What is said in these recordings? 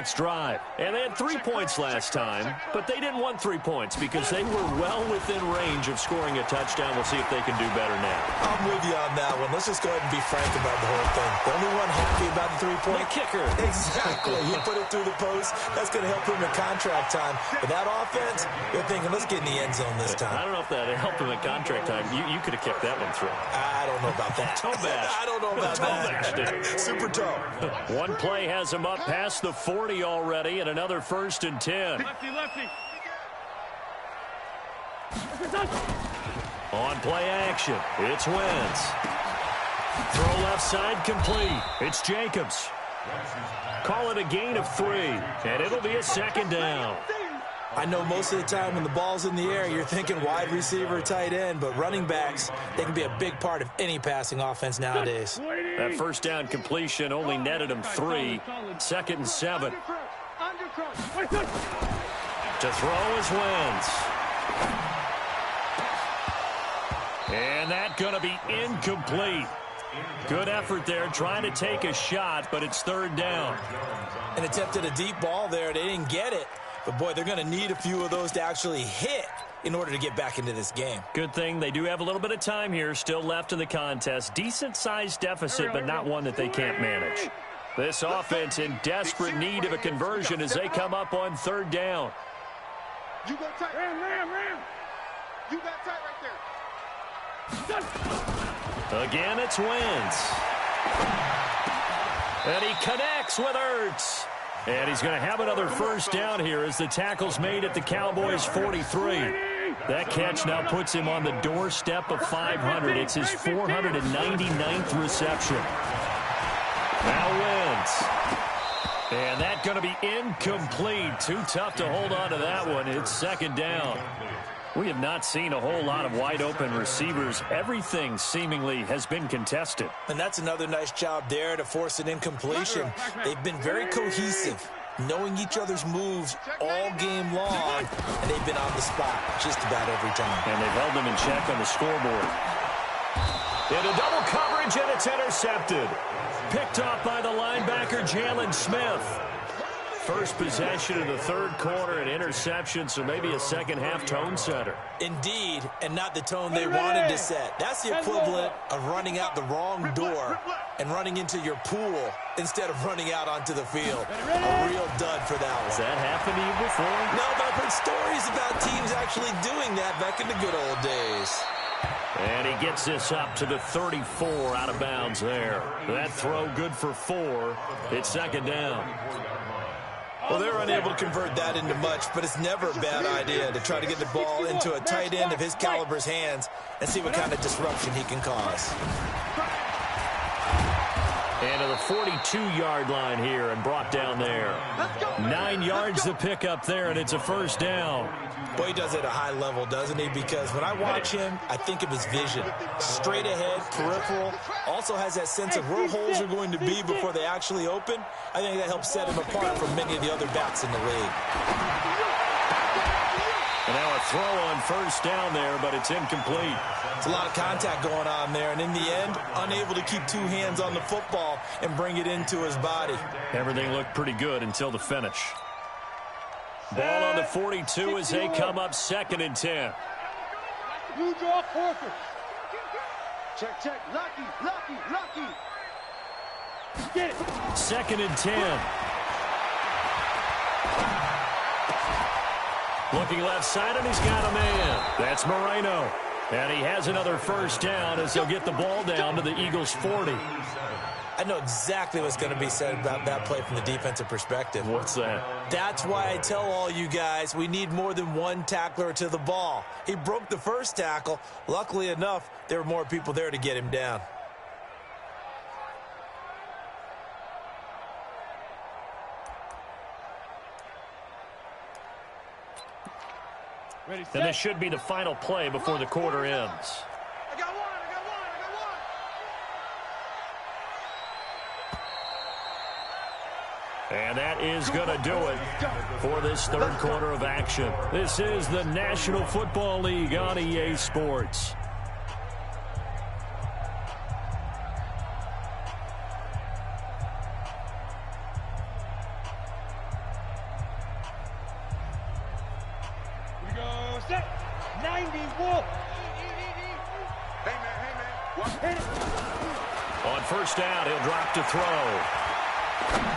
next drive. And they had 3 points last time, but they didn't want 3 points because they were well within range of scoring a touchdown. We'll see if they can do better now. I'm with you on that one. Let's just go ahead and be frank about the whole thing. The only one happy about the 3-point kicker. Exactly. He put it through the post. That's going to help him in contract time. But that offense, they're thinking, let's get in the end zone this time. I don't know if that helped him in contract time. You could have kicked that one through. I don't know about that. Toe bash. I don't know about that. Super toe. One play has him up past the 40 already, and another 1st and 10. Lefty. On play action, it's Wentz. Throw left side complete. It's Jacobs. Call it a gain of 3, and it'll be a 2nd down. I know most of the time when the ball's in the air, you're thinking wide receiver, tight end, but running backs, they can be a big part of any passing offense nowadays. That 1st down completion only netted him 3. 2nd and 7. To throw is Wentz. And that's going to be incomplete. Good effort there, trying to take a shot, but it's 3rd down. And attempted a deep ball there. They didn't get it. But, boy, they're going to need a few of those to actually hit in order to get back into this game. Good thing they do have a little bit of time here still left in the contest. Decent-sized deficit, but not one that they can't manage. This offense in desperate need of a conversion as they come up on 3rd down. You got tight. Ram. You got tight right there. Again, it's Wentz. And he connects with Ertz. And he's going to have another 1st down here as the tackle's made at the Cowboys' 43. That catch now puts him on the doorstep of 500. It's his 499th reception. Now Wentz. And that's going to be incomplete. Too tough to hold on to that one. It's 2nd down. We have not seen a whole lot of wide-open receivers. Everything seemingly has been contested. And that's another nice job there to force an incompletion. They've been very cohesive, knowing each other's moves all game long, and they've been on the spot just about every time. And they've held them in check on the scoreboard. Into double coverage, and it's intercepted. Picked off by the linebacker, Jalen Smith. First possession of the 3rd quarter, an interception, so maybe a second-half tone setter. Indeed, and not the tone they wanted to set. That's the equivalent of running out the wrong door and running into your pool instead of running out onto the field. A real dud for that one. Has that happened to you before? No, but I've heard stories about teams actually doing that back in the good old days. And he gets this up to the 34 out of bounds there. That throw good for 4. It's 2nd down. Well, they're unable to convert that into much, but it's never a bad idea to try to get the ball into a tight end of his caliber's hands and see what kind of disruption he can cause. And to the 42-yard line here and brought down there. 9 yards to pick up there, and it's a 1st down. Boy, he does it at a high level, doesn't he? Because when I watch him, I think of his vision. Straight ahead, peripheral. Also has that sense of where holes are going to be before they actually open. I think that helps set him apart from many of the other backs in the league. And now a throw on 1st down there, but it's incomplete. It's a lot of contact going on there, and in the end, unable to keep 2 hands on the football and bring it into his body. Everything looked pretty good until the finish. Ball on the 42 as they come up 2nd and 10. You draw Corker. Check. Lucky. Get it. 2nd and 10. Looking left side, and he's got a man. That's Moreno. And he has another 1st down as they'll get the ball down to the Eagles' 40. I know exactly what's going to be said about that play from the defensive perspective. What's that? That's why I tell all you guys we need more than one tackler to the ball. He broke the 1st tackle. Luckily enough, there were more people there to get him down. And this should be the final play before the quarter ends. I got one. And that is going to do it for this 3rd quarter of action. This is the National Football League on EA Sports. set. 90 wolf. Hey, man. On first down, he'll drop to throw.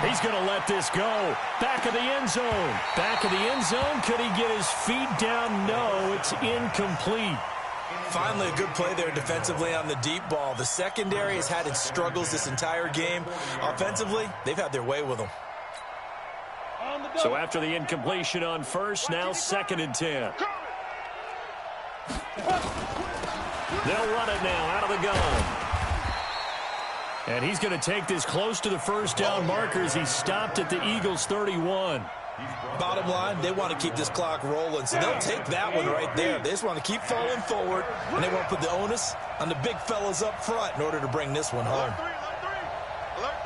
He's going to let this go. Back of the end zone. Back of the end zone. Could he get his feet down? No, it's incomplete. Finally, a good play there defensively on the deep ball. The secondary has had its struggles this entire game. Offensively, they've had their way with them. So after the incompletion on first, now 2nd and 10. They'll run it now out of the gun. And he's going to take this close to the first down markers. He stopped at the Eagles' 31. Bottom line, they want to keep this clock rolling, so they'll take that one right there. They just want to keep falling forward, and they want to put the onus on the big fellas up front in order to bring this one home. Alert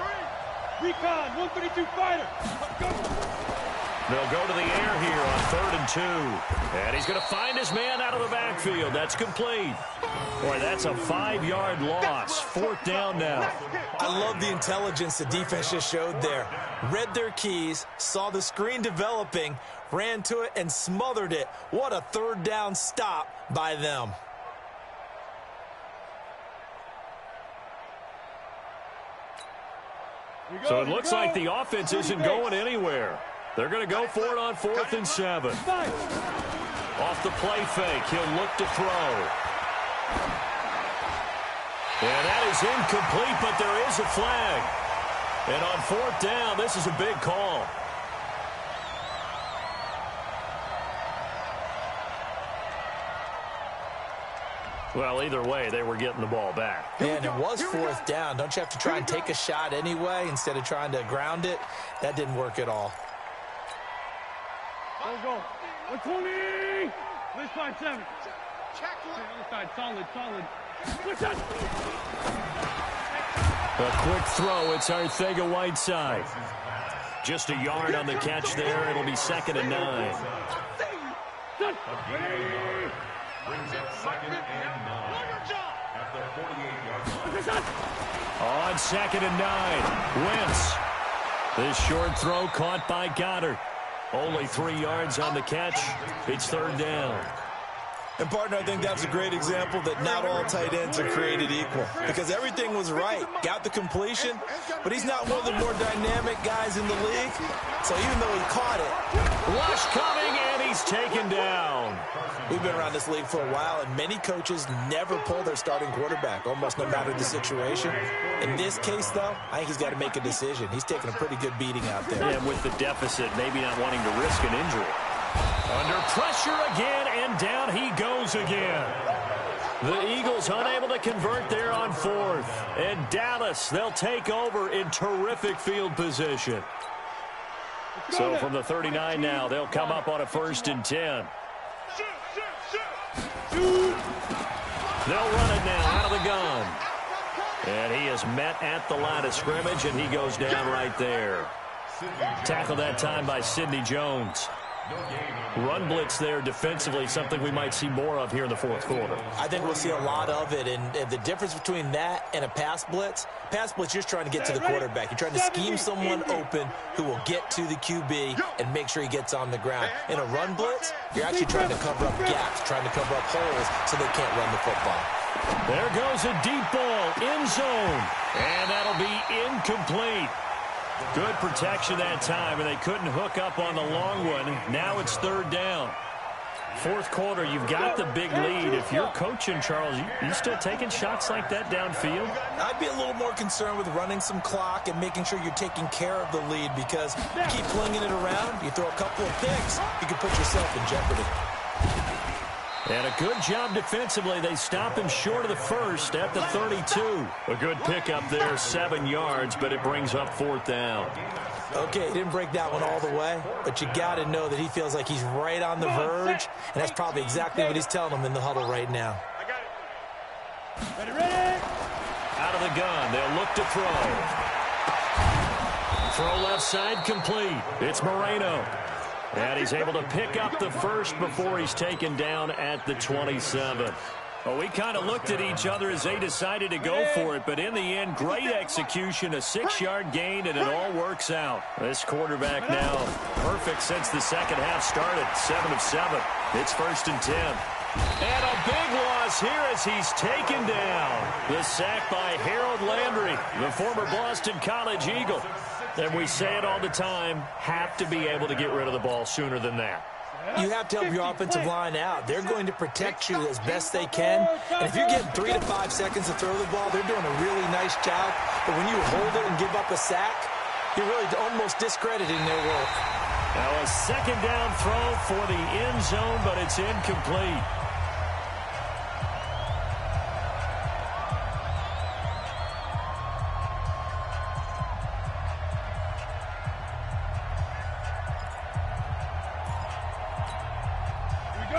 3. Recon, 132 fighter. Let's go. They'll go to the air here on 3rd and 2. And he's going to find his man out of the backfield. That's complete. Boy, that's a 5-yard loss. 4th down now. I love the intelligence the defense just showed there. Read their keys, saw the screen developing, ran to it, and smothered it. What a 3rd down stop by them. So it looks like the offense isn't going anywhere. They're going to go for it on 4th and 7. Off the play fake, he'll look to throw. And that is incomplete, but there is a flag. And on 4th down, this is a big call. Well, either way, they were getting the ball back. Yeah, and it was 4th down. Don't you have to try and take a shot anyway instead of trying to ground it? That didn't work at all. Go. 120. Let's find 7. Check one. Other side, solid. A quick throw. It's Arcega-Whiteside. Just a yard on the catch there. It'll be 2nd and 9. Brings up 2nd and 9 at the 48-yard line. On 2nd and 9. Wentz. This short throw caught by Goddard. Only 3 yards on the catch. It's 3rd down. And, partner, I think that's a great example that not all tight ends are created equal. Because everything was right. Got the completion, but he's not one of the more dynamic guys in the league. So even though he caught it. Rush coming, and he's taken down. We've been around this league for a while, and many coaches never pull their starting quarterback, almost no matter the situation. In this case, though, I think he's got to make a decision. He's taking a pretty good beating out there. And with the deficit, maybe not wanting to risk an injury. Under pressure again, and down he goes again. The Eagles unable to convert there on 4th. And Dallas, they'll take over in terrific field position. So from the 39 now, they'll come up on a 1st and 10. They'll run it now out of the gun. And he is met at the line of scrimmage, and he goes down right there. Tackled that time by Sidney Jones. Run blitz there defensively, something we might see more of here in the 4th quarter. I think we'll see a lot of it, and the difference between that and a pass blitz, you're just trying to get to the quarterback. You're trying to scheme someone open who will get to the QB and make sure he gets on the ground. In a run blitz, you're actually trying to cover up gaps, trying to cover up holes so they can't run the football. There goes a deep ball, end zone, and that'll be incomplete. Good protection that time, and they couldn't hook up on the long one. Now it's 3rd down. 4th quarter, you've got the big lead. If you're coaching, Charles, you still taking shots like that downfield? I'd be a little more concerned with running some clock and making sure you're taking care of the lead, because you keep flinging it around, you throw a couple of picks, you can put yourself in jeopardy. And a good job defensively. They stop him short of the 1st at the 32. A good pickup there, 7 yards, but it brings up 4th down. Okay, he didn't break that one all the way, but you got to know that he feels like he's right on the verge, and that's probably exactly what he's telling them in the huddle right now. Ready? Out of the gun, they'll look to throw. Throw left side complete. It's Moreno. And he's able to pick up the 1st before he's taken down at the 27. Well, we kind of looked at each other as they decided to go for it, but in the end, great execution, a 6-yard gain, and it all works out. This quarterback now perfect. perfect since the second half started. 7 of 7. It's 1st and 10. And a big loss here as he's taken down. The sack by Harold Landry, the former Boston College Eagle. And we say it all the time, have to be able to get rid of the ball sooner than that. You have to help your offensive line out. They're going to protect you as best they can. And if you're getting 3 to 5 seconds to throw the ball, they're doing a really nice job. But when you hold it and give up a sack, you're really almost discrediting their work. Now a second down throw for the end zone, but it's incomplete.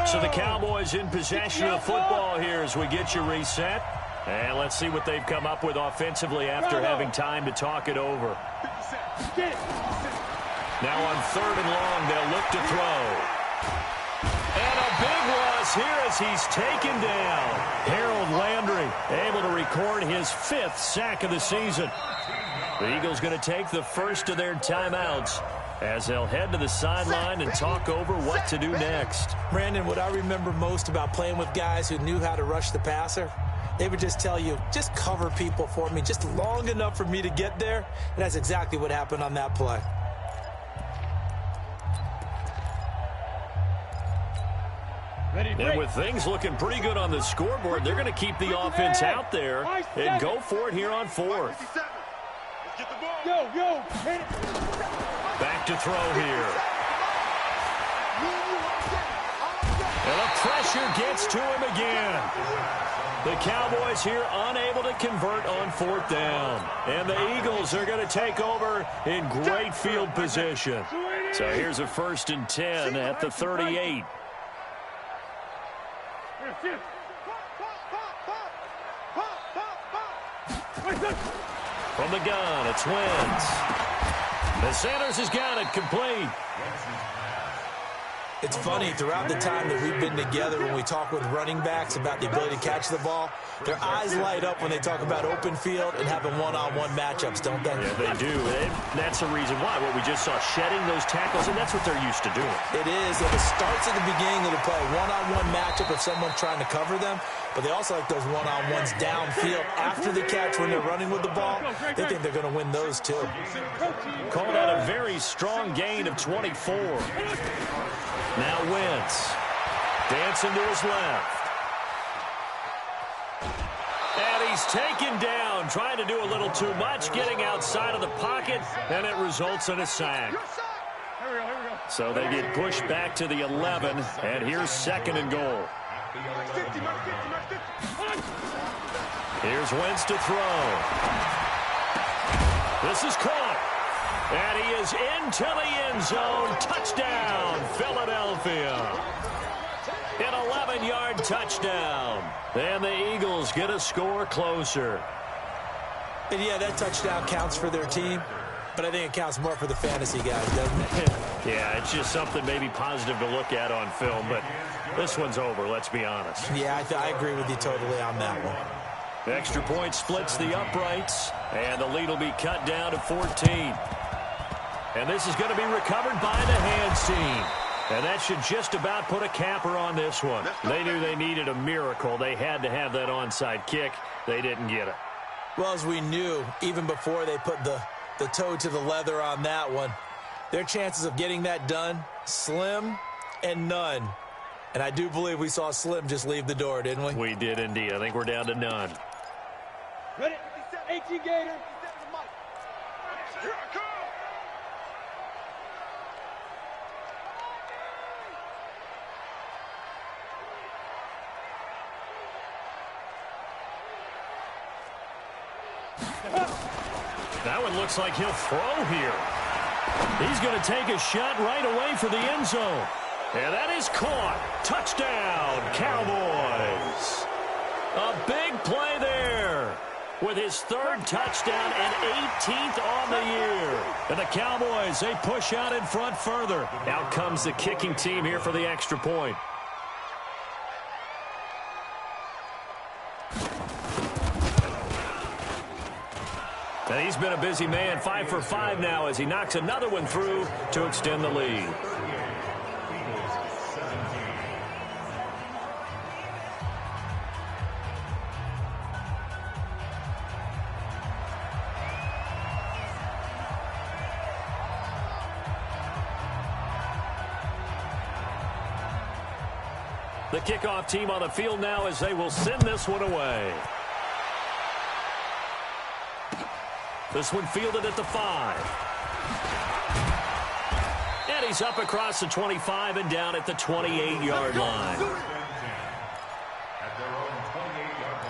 So the Cowboys in possession of the football here as we get you reset. And let's see what they've come up with offensively after having time to talk it over. Now on 3rd and long, they'll look to throw. And a big loss here as he's taken down. Harold Landry able to record his 5th sack of the season. The Eagles going to take the first of their timeouts as they'll head to the sideline and talk over what to do next. Brandon, what I remember most about playing with guys who knew how to rush the passer, they would just tell you, just cover people for me, just long enough for me to get there. And that's exactly what happened on that play. And with things looking pretty good on the scoreboard, they're going to keep the offense out there and go for it here on 4th. Go. Back to throw here. And the pressure gets to him again. The Cowboys here unable to convert on 4th down. And the Eagles are going to take over in great field position. So here's a 1st and 10 at the 38. From the gun, it's Wentz. The Sanders has got it complete. It's funny, throughout the time that we've been together, when we talk with running backs about the ability to catch the ball, their eyes light up when they talk about open field and having one-on-one matchups, don't they? Yeah, they do. And that's the reason why. What we just saw, shedding those tackles, and that's what they're used to doing. It is. It starts at the beginning of the play, one-on-one matchup if someone's trying to cover them, but they also like those one-on-ones downfield after the catch when they're running with the ball. They think they're going to win those, too. Called out a very strong gain of 24. Now Wentz, dancing to his left. And he's taken down, trying to do a little too much, getting outside of the pocket, and it results in a sack. So they get pushed back to the 11, and here's 2nd and goal. Here's Wentz to throw. This is caught. And he is into the end zone. Touchdown, Philadelphia. An 11-yard touchdown. And the Eagles get a score closer. And yeah, that touchdown counts for their team, but I think it counts more for the fantasy guys, doesn't it? Yeah, it's just something maybe positive to look at on film, but this one's over, let's be honest. Yeah, I agree with you totally on that one. Extra point splits the uprights, and the lead will be cut down to 14. And this is going to be recovered by the hands team. And that should just about put a capper on this one. They knew they needed a miracle. They had to have that onside kick. They didn't get it. Well, as we knew, even before they put the toe to the leather on that one, their chances of getting that done, slim and none. And I do believe we saw Slim just leave the door, didn't we? We did indeed. I think we're down to none. Ready? 18 Gator. That one looks like he'll throw here. He's going to take a shot right away for the end zone. And that is caught. Touchdown, Cowboys. A big play there with his 3rd touchdown and 18th on the year. And the Cowboys, they push out in front further. Out comes the kicking team here for the extra point. And he's been a busy man, 5 for 5 now as he knocks another one through to extend the lead. The kickoff team on the field now as they will send this one away. This one fielded at the 5. And he's up across the 25 and down at the 28-yard line. At their own 28-yard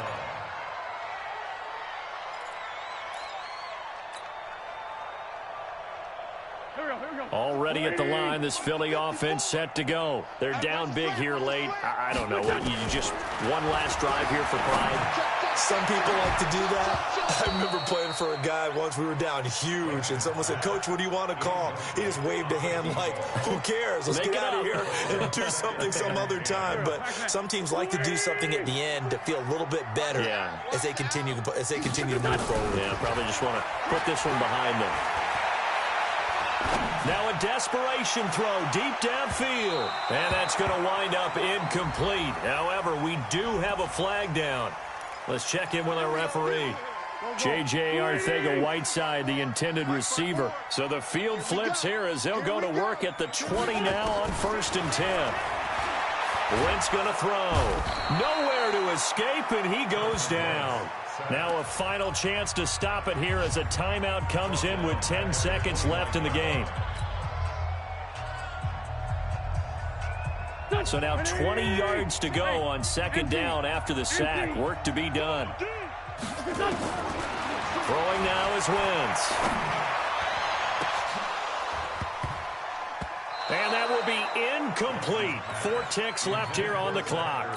line. Already at the line, this Philly offense set to go. They're down big here late. I don't know. You just one last drive here for pride. Some people like to do that. I remember playing for a guy once. We were down huge, and someone said, "Coach, what do you want to call?" He just waved a hand like, "Who cares? Let's get out of here and do something some other time." But some teams like to do something at the end to feel a little bit better as they continue to move forward. Yeah, probably just want to put this one behind them. Now a desperation throw deep downfield. And that's going to wind up incomplete. However, we do have a flag down. Let's check in with our referee. J.J. Arcega-Whiteside, the intended receiver. So the field flips here as they'll go to work at the 20 now on 1st and 10. Wentz going to throw. Nowhere to escape, and he goes down. Now a final chance to stop it here as a timeout comes in with 10 seconds left in the game. So now 20 yards to go on 2nd down after the sack. Work to be done. Throwing now is Wentz. And that will be incomplete. 4 ticks left here on the clock.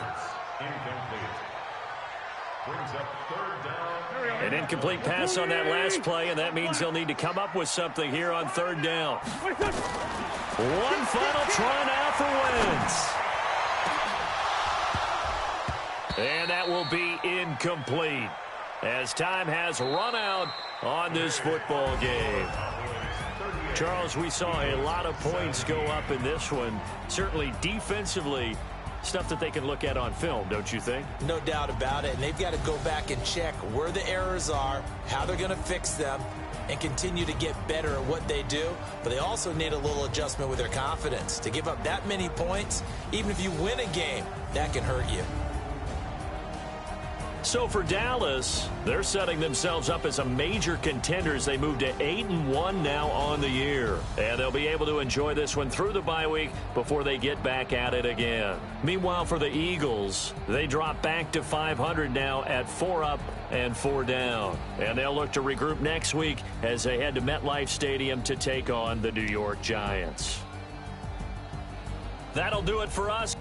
Incomplete. Brings up 3rd down. An incomplete pass on that last play, and that means they'll need to come up with something here on 3rd down. One final try now for Wentz. And that will be incomplete as time has run out on this football game. Charles, we saw a lot of points go up in this one. Certainly defensively, stuff that they can look at on film, don't you think? No doubt about it. And they've got to go back and check where the errors are, how they're going to fix them, and continue to get better at what they do. But they also need a little adjustment with their confidence. To give up that many points, even if you win a game, that can hurt you. So for Dallas, they're setting themselves up as a major contender as they move to 8-1 now on the year. And they'll be able to enjoy this one through the bye week before they get back at it again. Meanwhile, for the Eagles, they drop back to 500 now at 4 up and 4 down. And they'll look to regroup next week as they head to MetLife Stadium to take on the New York Giants. That'll do it for us.